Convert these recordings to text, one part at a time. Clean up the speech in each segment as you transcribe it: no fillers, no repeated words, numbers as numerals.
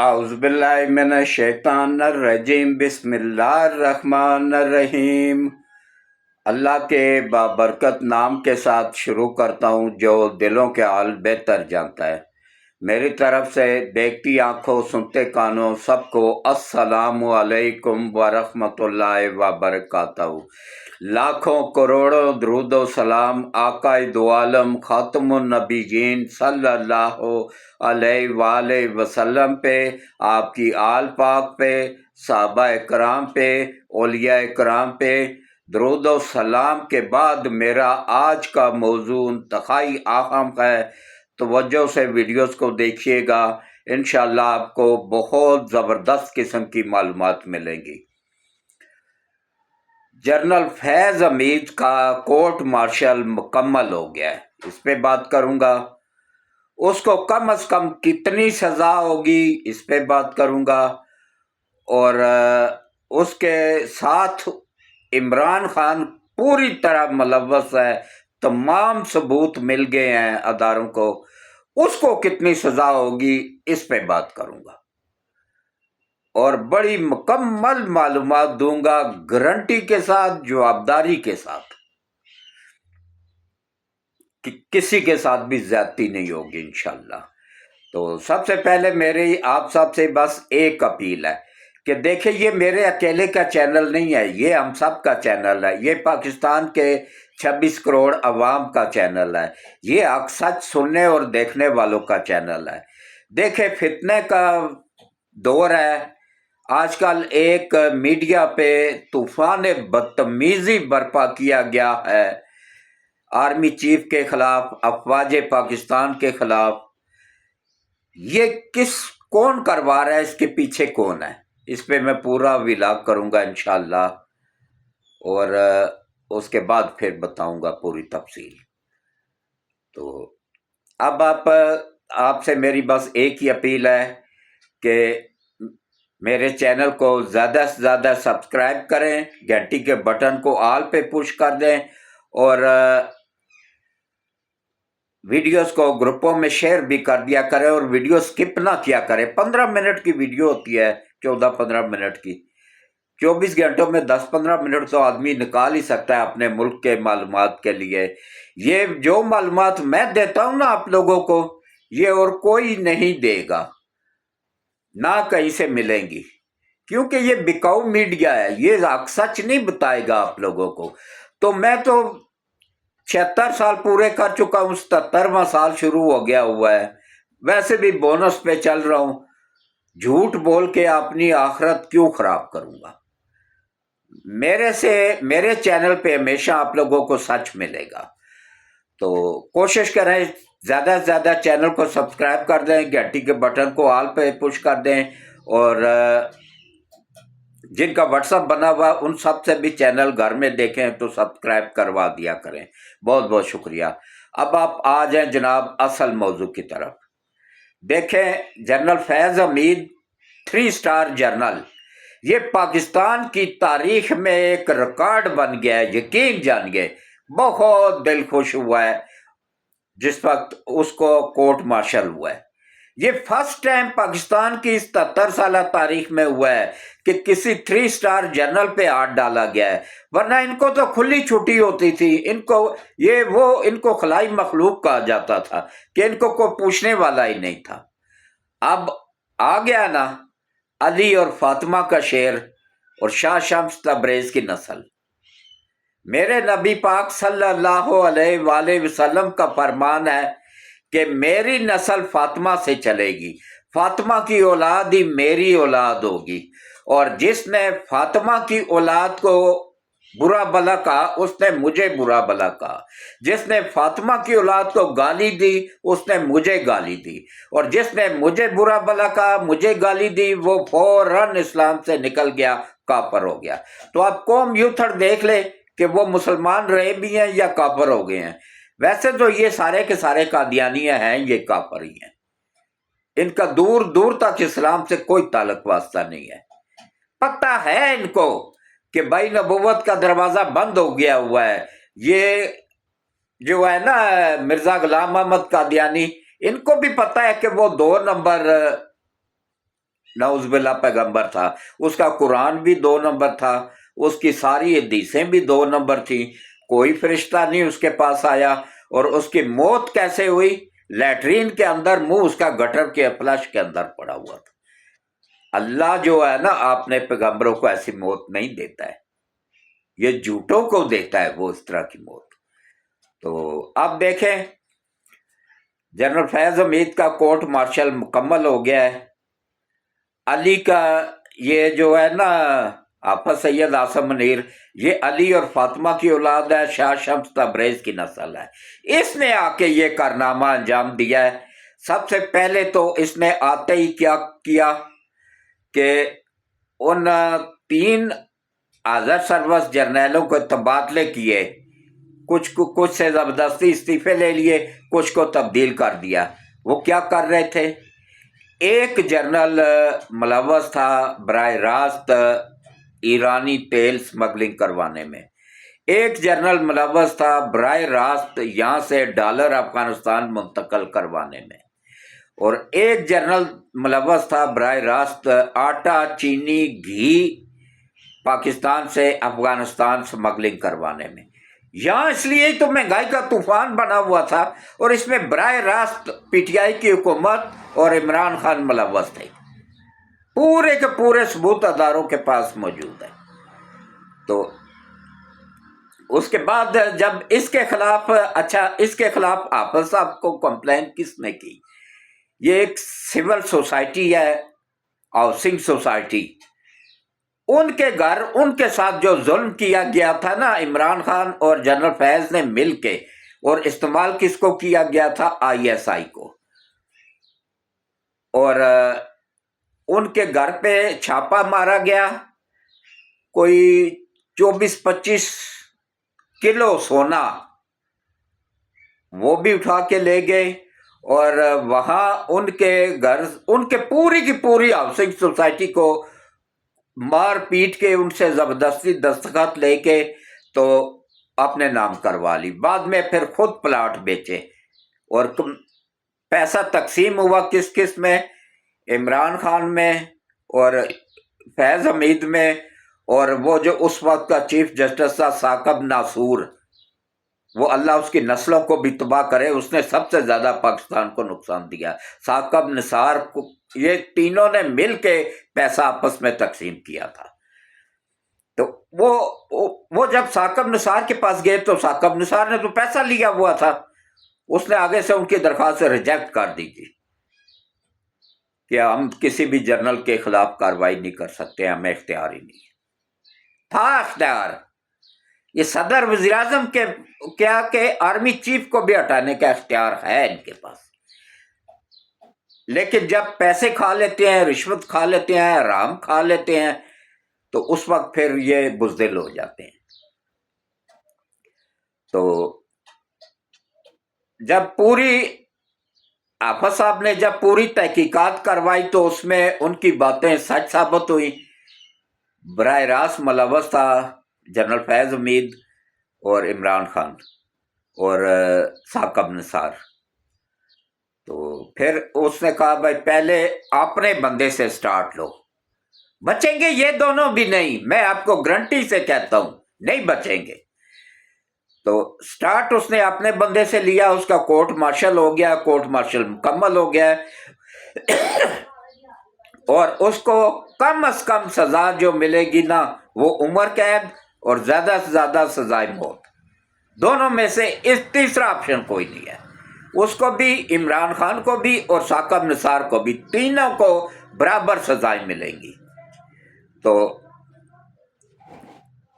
औज़ुबिल्लाहिमिनश्शैतानिर्रजीम बिस्मिल्लाहिर्रहमानिर्रहीम। अल्लाह के बाबरकत नाम के साथ शुरू करता हूँ जो दिलों के हाल बेहतर जानता है। मेरी तरफ से देखती आंखों सुनते कानों सबको अस्सलामु अलैकुम वरहमतुल्लाहि वबरकातहू। लाखों करोड़ों दरूदो सलाम आकाए दो आलम खातमुन नबीयीन सल्लल्लाहु अलैहि वसल्लम पे, आपकी आल पाक पे, साहबा कराम पे, औलिया कराम पे दरूदो सलाम के बाद मेरा आज का मौजू इंतहाई अहम है। तवज्जो से वीडियोस को देखिएगा, इंशाल्लाह आपको बहुत ज़बरदस्त किस्म की मालूमात मिलेंगी। जनरल फैज़ हमीद का कोर्ट मार्शल मुकम्मल हो गया है, इस पे बात करूंगा। उसको कम से कम कितनी सज़ा होगी इस पे बात करूंगा। और उसके साथ इमरान खान पूरी तरह मुलव्वस है, तमाम सबूत मिल गए हैं अदारों को, उसको कितनी सज़ा होगी इस पे बात करूंगा। और बड़ी मुकम्मल मालूमात दूंगा, गारंटी के साथ, जवाबदारी के साथ, कि किसी के साथ भी ज्यादती नहीं होगी इंशाल्लाह। तो सबसे पहले मेरी आप सबसे बस एक अपील है कि देखिए, ये मेरे अकेले का चैनल नहीं है, ये हम सब का चैनल है, ये पाकिस्तान के 26 करोड़ अवाम का चैनल है, ये हक सच सुनने और देखने वालों का चैनल है। देखे, फितने का दौर है आजकल। एक मीडिया पे तूफान बदतमीजी बर्पा किया गया है आर्मी चीफ के खिलाफ, अफवाज पाकिस्तान के खिलाफ। ये कौन करवा रहा है, इसके पीछे कौन है, इस पे मैं पूरा विलाग करूंगा इंशाल्लाह। और उसके बाद फिर बताऊंगा पूरी तफसील। तो अब आपसे मेरी बस एक ही अपील है कि मेरे चैनल को ज़्यादा से ज़्यादा सब्सक्राइब करें, घंटी के बटन को ऑल पे पुश कर दें और वीडियोस को ग्रुपों में शेयर भी कर दिया करें और वीडियो स्किप ना किया करें। 15 मिनट की वीडियो होती है, 14-15 मिनट की। 24 घंटों में 10-15 मिनट तो आदमी निकाल ही सकता है अपने मुल्क के मालूमात के लिए। ये जो मालूमात मैं देता हूं ना आप लोगों को, ये और कोई नहीं देगा, ना कहीं से मिलेंगी, क्योंकि ये बिकाऊ मीडिया है, ये सच नहीं बताएगा आप लोगों को। तो मैं तो 76 साल पूरे कर चुका हूं, 77वां साल शुरू हो गया हुआ है, वैसे भी बोनस पे चल रहा हूं। झूठ बोल के अपनी आखिरत क्यों खराब करूंगा। मेरे चैनल पे हमेशा आप लोगों को सच मिलेगा। तो कोशिश करें ज्यादा से ज्यादा चैनल को सब्सक्राइब कर दें, घंटी के बटन को ऑल पे पुश कर दें, और जिनका व्हाट्सएप बना हुआ उन सब से भी चैनल घर में देखें तो सब्सक्राइब करवा दिया करें। बहुत बहुत शुक्रिया। अब आप आ जाएं जनाब असल मौजू की तरफ। देखें, जनरल फैज़ हमीद 3 स्टार जनरल, ये पाकिस्तान की तारीख में एक रिकॉर्ड बन गया है, यकीन जानिए। बहुत दिल खुश हुआ है जिस वक्त उसको कोर्ट मार्शल हुआ है। ये फर्स्ट टाइम पाकिस्तान की 77 साल तारीख में हुआ है कि किसी 3 स्टार जनरल पे हाथ डाला गया है, वरना इनको तो खुली छुट्टी होती थी। इनको खलाई मखलूक कहा जाता था कि इनको कोई पूछने वाला ही नहीं था। अब आ गया ना अली और फातिमा का शेर और शाह शम्स तबरेज की नस्ल। मेरे नबी पाक सल्लल्लाहु अलैहि वसल्लम का फरमान है कि मेरी नस्ल फातिमा से चलेगी, फातिमा की औलाद ही मेरी औलाद होगी, और जिसने फातिमा की औलाद को बुरा भला कहा उसने मुझे बुरा भला कहा, जिसने फातिमा की औलाद को गाली दी उसने मुझे गाली दी, और जिसने मुझे बुरा भला कहा, मुझे गाली दी, वो फौरन इस्लाम से निकल गया, काफर हो गया। तो आप कौम यूथर देख ले कि वो मुसलमान रहे भी हैं या काफर हो गए हैं। वैसे तो ये सारे के सारे कादियानिया हैं, ये काफर ही हैं, इनका दूर दूर तक इस्लाम से कोई ताल्लुक वास्ता नहीं है। पता है इनको कि भाई नबूवत का दरवाजा बंद हो गया हुआ है। ये जो है ना मिर्जा गुलाम अहमद कादियानी, इनको भी पता है कि वो 2 नंबर नऊज़ बिल्लाह पैगंबर था, उसका कुरान भी 2 नंबर था, उसकी सारी हदीसें भी 2 नंबर थी, कोई फरिश्ता नहीं उसके पास आया। और उसकी मौत कैसे हुई? लैट्रीन के अंदर, मुंह उसका गटर के फ्लश के अंदर पड़ा हुआ था। अल्लाह जो है ना, आपने पैगंबरों को ऐसी मौत नहीं देता है, ये झूठों को देता है वो इस तरह की मौत। तो अब देखें, जनरल फैज हमीद का कोर्ट मार्शल मुकम्मल हो गया है। अली का ये जो है ना, हाफिज सैयद आसम मुनीर, ये अली और फातिमा की औलाद है, शाह शम्स तबरेज की नस्ल है। इसने आके ये कारनामा अंजाम दिया है। सबसे पहले तो इसने आते ही क्या किया कि उन 3 हाज़र सर्विस जर्नैलों को तबादले किए, कुछ से जबरदस्ती इस्तीफे ले लिए, कुछ को तब्दील कर दिया। वो क्या कर रहे थे? एक जनरल मुलव्वस था बराह रास्त ईरानी तेल स्मगलिंग करवाने में, एक जनरल मुलव्वस था बराह रास्त यहाँ से डॉलर अफगानिस्तान मुंतकल करवाने में, और एक जनरल मुलव्वस था बराह रास्त आटा, चीनी, घी पाकिस्तान से अफगानिस्तान स्मगलिंग करवाने में। यहाँ इसलिए तो महंगाई का तूफान बना हुआ था, और इसमें बराह रास्त पीटीआई की हुकूमत और इमरान खान मुलव्वस थे। पूरे के पूरे सबूत अदारों के पास मौजूद है। तो उसके बाद जब इसके खिलाफ, अच्छा, इसके खिलाफ हाफिज साहब को कंप्लेन किसने की? ये एक सिविल सोसाइटी है, हाउसिंग सोसाइटी, उनके घर, उनके साथ जो जुल्म किया गया था ना इमरान खान और जनरल फैज ने मिल के, और इस्तेमाल किसको किया गया था? ISI को। और उनके घर पे छापा मारा गया, कोई 24-25 किलो सोना वो भी उठा के ले गए, और वहां उनके घर, उनके पूरी की पूरी हाउसिंग सोसाइटी को मार पीट के, उनसे जबरदस्ती दस्तखत लेके तो अपने नाम करवा ली। बाद में फिर खुद प्लाट बेचे, और पैसा तकसीम हुआ किस किस में? इमरान खान में और फैज हमीद में, और वो जो उस वक्त का चीफ जस्टिस था साकब नासूर, वो अल्लाह उसकी नस्लों को भी तबाह करे, उसने सबसे ज्यादा पाकिस्तान को नुकसान दिया। साकब निसार को, ये तीनों ने मिल के पैसा आपस में तकसीम किया था। तो वो जब साकब निसार के पास गए तो साकब निसार ने तो पैसा लिया हुआ था, उसने आगे से उनकी दरखास्त रिजेक्ट कर दी थी कि हम किसी भी जर्नल के खिलाफ कार्रवाई नहीं कर सकते, हमें इख्तियार ही नहीं था। इख्तियार ये सदर वज़ीर आज़म के क्या के आर्मी चीफ को भी हटाने का इख्तियार है इनके पास, लेकिन जब पैसे खा लेते हैं, रिश्वत खा लेते हैं, हराम खा लेते हैं, तो उस वक्त फिर ये बुज़दिल हो जाते हैं। तो जब पूरी हाफिज साहब ने जब पूरी तहकीकात करवाई तो उसमें उनकी बातें सच साबित हुई। बराह रास्त मुलव्वस था जनरल फैज हमीद और इमरान खान और साकब निसार। तो फिर उसने कहा भाई पहले अपने बंदे से स्टार्ट लो, बचेंगे ये दोनों भी नहीं, मैं आपको गारंटी से कहता हूं नहीं बचेंगे। तो स्टार्ट उसने अपने बंदे से लिया, उसका कोर्ट मार्शल हो गया, कोर्ट मार्शल मुकम्मल हो गया और उसको कम से कम सजा जो मिलेगी ना वो उम्र कैद और ज्यादा से ज्यादा सजाए मौत, दोनों में से इस तीसरा ऑप्शन कोई नहीं है। उसको भी, इमरान खान को भी और साकब निसार को भी, तीनों को बराबर सजाएं मिलेंगी। तो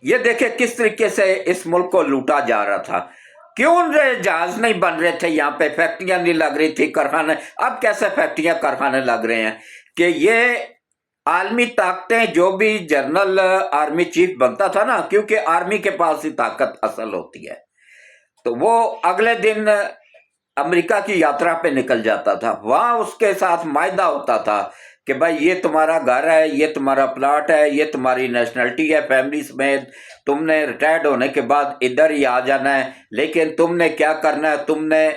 ये देखे किस तरीके से इस मुल्क को लूटा जा रहा था। क्यों जहाज नहीं बन रहे थे यहाँ पे, फैक्ट्रियां नहीं लग रही थी, कारखाने। अब कैसे फैक्ट्रियां कारखाने लग रहे हैं कि ये आर्मी ताकतें, जो भी जनरल आर्मी चीफ बनता था ना, क्योंकि आर्मी के पास ही ताकत असल होती है, तो वो अगले दिन अमेरिका की यात्रा पे निकल जाता था। वहां उसके साथ मायदा होता था कि भाई ये तुम्हारा घर है, ये तुम्हारा प्लाट है, ये तुम्हारी नेशनलिटी है, फैमिली समेत तुमने रिटायर्ड होने के बाद इधर ही आ जाना है, लेकिन तुमने क्या करना है, तुमने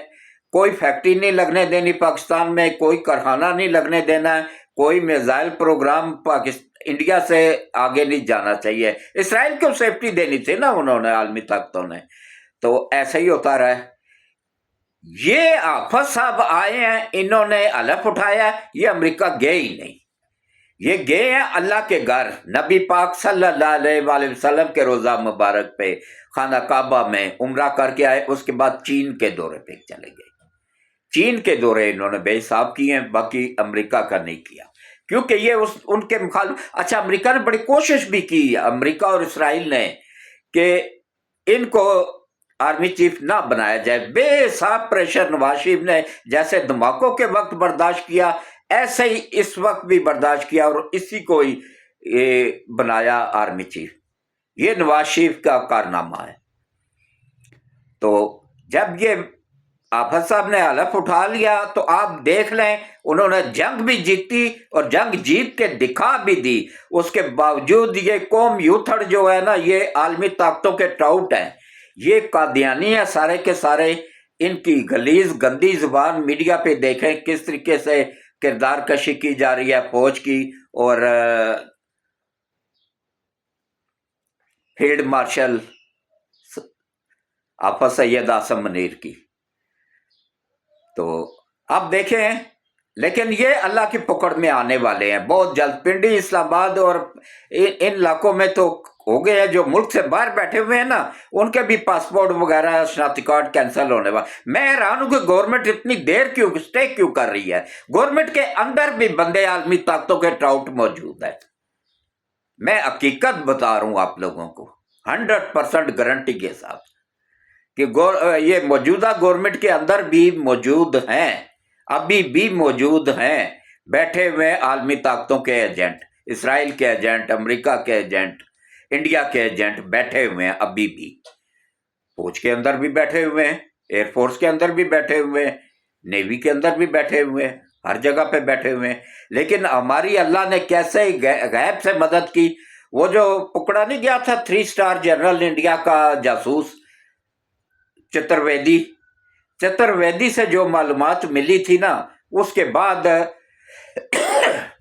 कोई फैक्ट्री नहीं लगने देनी पाकिस्तान में, कोई कारखाना नहीं लगने देना है, کوئی میزائل پروگرام انڈیا سے آگے نہیں جانا چاہیے. اسرائیل کو سیفٹی دینی تھی نا انہوں نے، عالمی طاقتوں نے. تو ایسا ہی ہوتا رہا. یہ آفت صاحب آئے ہیں، انہوں نے حلف اٹھایا، یہ امریکہ گئے ہی نہیں. یہ گئے ہیں اللہ کے گھر، نبی پاک صلی اللہ علیہ وآلہ وسلم کے روزہ مبارک پہ خانہ کعبہ میں عمرہ کر کے آئے. اس کے بعد چین کے دورے پہ چلے گئے. چین کے دورے انہوں نے بے حساب کیے ہیں، باقی امریکہ کا نہیں کیا، کیونکہ یہ ان کے مخالف. اچھا، امریکہ نے بڑی کوشش بھی کی، امریکہ اور اسرائیل نے، کہ ان کو آرمی چیف نہ بنایا جائے. بے حساب پریشر نواز شریف نے جیسے دھماکوں کے وقت برداشت کیا، ایسے ہی اس وقت بھی برداشت کیا، اور اسی کو ہی بنایا آرمی چیف. یہ نواز شریف کا کارنامہ ہے. تو جب یہ آفت صاحب نے حلف اٹھا لیا تو آپ دیکھ لیں، انہوں نے جنگ بھی جیتی اور جنگ جیت کے دکھا بھی دی. اس کے باوجود یہ قوم یوتھڑ جو ہے نا، یہ عالمی طاقتوں کے ٹراؤٹ ہیں، یہ قادیانی ہیں سارے کے سارے. ان کی غلیظ گندی زبان میڈیا پہ دیکھیں کس طریقے سے کردار کشی کی جا رہی ہے فوج کی اور فیلڈ مارشل آفت سید آصم منیر کی. تو اب دیکھیں، لیکن یہ اللہ کی پکڑ میں آنے والے ہیں بہت جلد. پنڈی، اسلام آباد اور ان علاقوں میں تو ہو گئے ہیں. جو ملک سے باہر بیٹھے ہوئے ہیں نا، ان کے بھی پاسپورٹ وغیرہ شناختی کارڈ کینسل ہونے والا. میں حیران ہوں کہ گورنمنٹ اتنی دیر کیوں اسٹے کیوں کر رہی ہے. گورنمنٹ کے اندر بھی بندے عالمی طاقتوں کے ٹراؤٹ موجود ہیں. میں حقیقت بتا رہا ہوں آپ لوگوں کو 100% گارنٹی کے ساتھ کہ یہ موجودہ گورنمنٹ کے اندر بھی موجود ہیں، ابھی بھی موجود ہیں بیٹھے ہوئے عالمی طاقتوں کے ایجنٹ، اسرائیل کے ایجنٹ، امریکہ کے ایجنٹ، انڈیا کے ایجنٹ بیٹھے ہوئے ہیں ابھی بھی. فوج کے اندر بھی بیٹھے ہوئے ہیں، ایئر فورس کے اندر بھی بیٹھے ہوئے ہیں، نیوی کے اندر بھی بیٹھے ہوئے ہیں، ہر جگہ پہ بیٹھے ہوئے ہیں. لیکن ہماری اللہ نے کیسے غیب سے مدد کی. وہ جو پکڑا نہیں گیا تھا 3 اسٹار جنرل انڈیا کا جاسوس چترویدی سے جو معلومات ملی تھی نا، اس کے بعد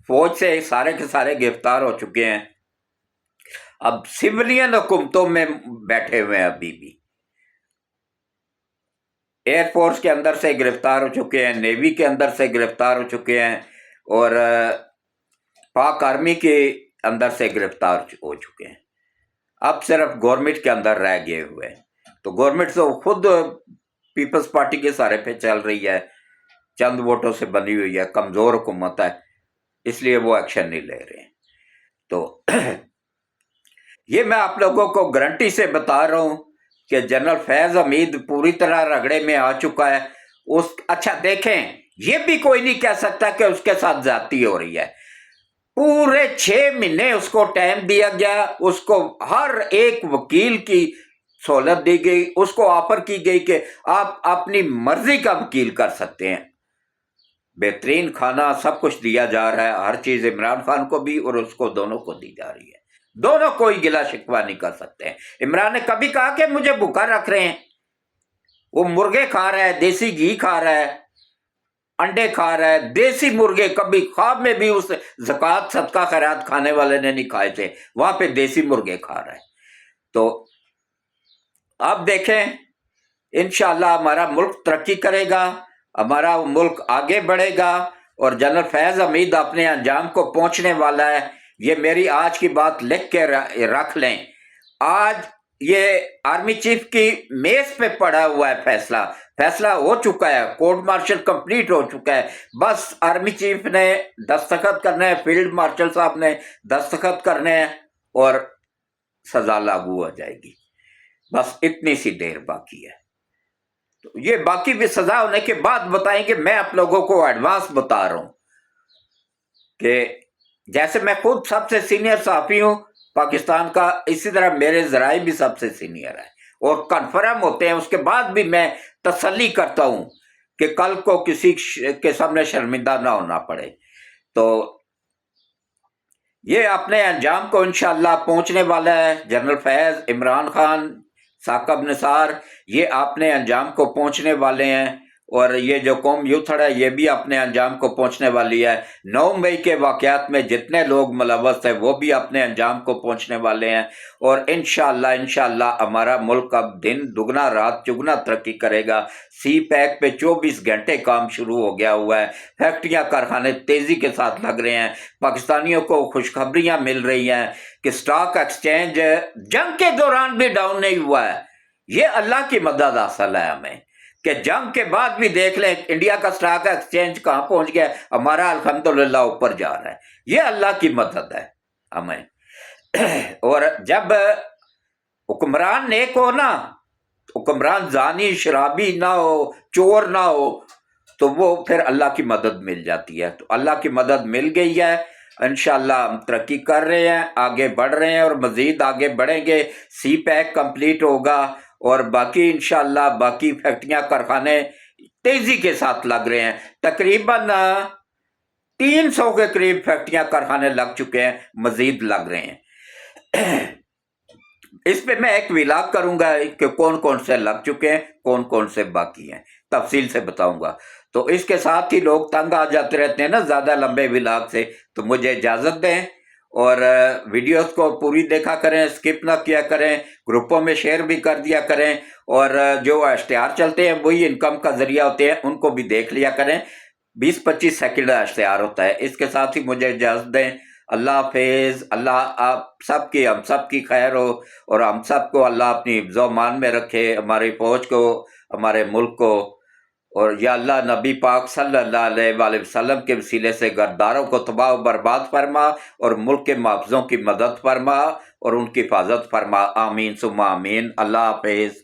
فوج سے سارے کے سارے گرفتار ہو چکے ہیں. اب سولین حکومتوں میں بیٹھے ہوئے ہیں ابھی بھی. ایئر فورس کے اندر سے گرفتار ہو چکے ہیں، نیوی کے اندر سے گرفتار ہو چکے ہیں، اور پاک آرمی کے اندر سے گرفتار ہو چکے ہیں. اب صرف گورنمنٹ کے اندر رہ گئے ہوئے ہیں. تو گورنمنٹ تو خود پیپلز پارٹی کے سارے پہ چل رہی ہے، چند ووٹوں سے بنی ہوئی ہے، کمزور حکومت ہے، اس لیے وہ ایکشن نہیں لے رہے ہیں. تو یہ میں آپ لوگوں کو گارنٹی سے بتا رہا ہوں کہ جنرل فیض حمید پوری طرح رگڑے میں آ چکا ہے. اچھا دیکھیں، یہ بھی کوئی نہیں کہہ سکتا کہ اس کے ساتھ زیادتی ہو رہی ہے. پورے 6 مہینے اس کو ٹائم دیا گیا، اس کو ہر ایک وکیل کی سہولت دی گئی، اس کو آفر کی گئی کہ آپ اپنی مرضی کا وکیل کر سکتے ہیں. بہترین کھانا سب کچھ دیا جا رہا ہے، ہر چیز عمران خان کو بھی اور اس کو دونوں کو دی جا رہی ہے. دونوں کوئی گلا شکوہ نہیں کر سکتے ہیں. عمران نے کبھی کہا کہ مجھے بھوکا رکھ رہے ہیں؟ وہ مرغے کھا رہا ہے، دیسی گھی کھا رہا ہے، انڈے کھا رہا ہے، دیسی مرغے. کبھی خواب میں بھی اس زکوٰۃ صدقہ خیرات کھانے والے نے نہیں کھائے تھے، وہاں پہ دیسی مرغے کھا رہا ہے. تو آپ دیکھیں، انشاءاللہ ہمارا ملک ترقی کرے گا، ہمارا ملک آگے بڑھے گا، اور جنرل فیض حمید اپنے انجام کو پہنچنے والا ہے. یہ میری آج کی بات لکھ کے رکھ لیں. آج یہ آرمی چیف کی میز پہ پڑا ہوا ہے فیصلہ ہو چکا ہے، کورٹ مارشل کمپلیٹ ہو چکا ہے. بس آرمی چیف نے دستخط کرنے ہیں، فیلڈ مارشل صاحب نے دستخط کرنے ہیں، اور سزا لاگو ہو جائے گی. بس اتنی سی دیر باقی ہے. تو یہ باقی بھی سزا ہونے کے بعد بتائیں گے. میں آپ لوگوں کو ایڈوانس بتا رہا ہوں کہ جیسے میں خود سب سے سینئر صحافی ہوں پاکستان کا، اسی طرح میرے ذرائع بھی سب سے سینئر ہیں اور کنفرم ہوتے ہیں. اس کے بعد بھی میں تسلی کرتا ہوں کہ کل کو کسی کے سامنے شرمندہ نہ ہونا پڑے. تو یہ اپنے انجام کو انشاءاللہ پہنچنے والا ہے. جنرل فیض، عمران خان، ثاقب نثار، یہ اپنے انجام کو پہنچنے والے ہیں. اور یہ جو قوم یوتھڑ ہے یہ بھی اپنے انجام کو پہنچنے والی ہے۔ 9 مئی کے واقعات میں جتنے لوگ ملوث ہیں وہ بھی اپنے انجام کو پہنچنے والے ہیں، اور انشاءاللہ ہمارا ملک اب دن دگنا رات چگنا ترقی کرے گا۔ سی پیک پہ 24 گھنٹے کام شروع ہو گیا ہوا ہے، فیکٹریاں کارخانے تیزی کے ساتھ لگ رہے ہیں، پاکستانیوں کو خوشخبریاں مل رہی ہیں کہ سٹاک ایکسچینج جنگ کے دوران بھی ڈاؤن نہیں ہوا ہے۔ یہ اللہ کی مدد حاصل ہے ہمیں کہ جنگ کے بعد بھی دیکھ لیں انڈیا کا سٹاک ایکسچینج کہاں پہنچ گیا، ہمارا الحمدللہ اوپر جا رہا ہے۔ یہ اللہ کی مدد ہے ہمیں۔ اور جب حکمران نیک ہو نا، حکمران زانی شرابی نہ ہو، چور نہ ہو، تو وہ پھر اللہ کی مدد مل جاتی ہے۔ تو اللہ کی مدد مل گئی ہے، انشاءاللہ ہم ترقی کر رہے ہیں، آگے بڑھ رہے ہیں اور مزید آگے بڑھیں گے۔ سی پیک کمپلیٹ ہوگا اور باقی انشاءاللہ باقی فیکٹریاں کارخانے تیزی کے ساتھ لگ رہے ہیں۔ تقریباً 300 کے قریب فیکٹریاں کارخانے لگ چکے ہیں، مزید لگ رہے ہیں۔ اس پہ میں ایک ولاگ کروں گا کہ کون کون سے لگ چکے ہیں، کون کون سے باقی ہیں، تفصیل سے بتاؤں گا۔ تو اس کے ساتھ ہی لوگ تنگ آ جاتے رہتے ہیں نا زیادہ لمبے ولاگ سے، تو مجھے اجازت دیں اور ویڈیوز کو پوری دیکھا کریں، سکپ نہ کیا کریں، گروپوں میں شیئر بھی کر دیا کریں، اور جو اشتہار چلتے ہیں وہی انکم کا ذریعہ ہوتے ہیں، ان کو بھی دیکھ لیا کریں۔ 20-25 سیکنڈ اشتہار ہوتا ہے۔ اس کے ساتھ ہی مجھے اجازت دیں۔ اللہ حافظ۔ اللہ آپ سب کی، ہم سب کی خیر ہو، اور ہم سب کو اللہ اپنی حفظ و امان میں رکھے، ہماری فوج کو، ہمارے ملک کو، اور یا اللہ نبی پاک صلی اللہ علیہ وآلہ وسلم کے وسیلے سے غداروں کو تباہ و برباد فرما، اور ملک کے محافظوں کی مدد فرما اور ان کی حفاظت فرما۔ آمین ثم آمین۔ اللہ حافظ۔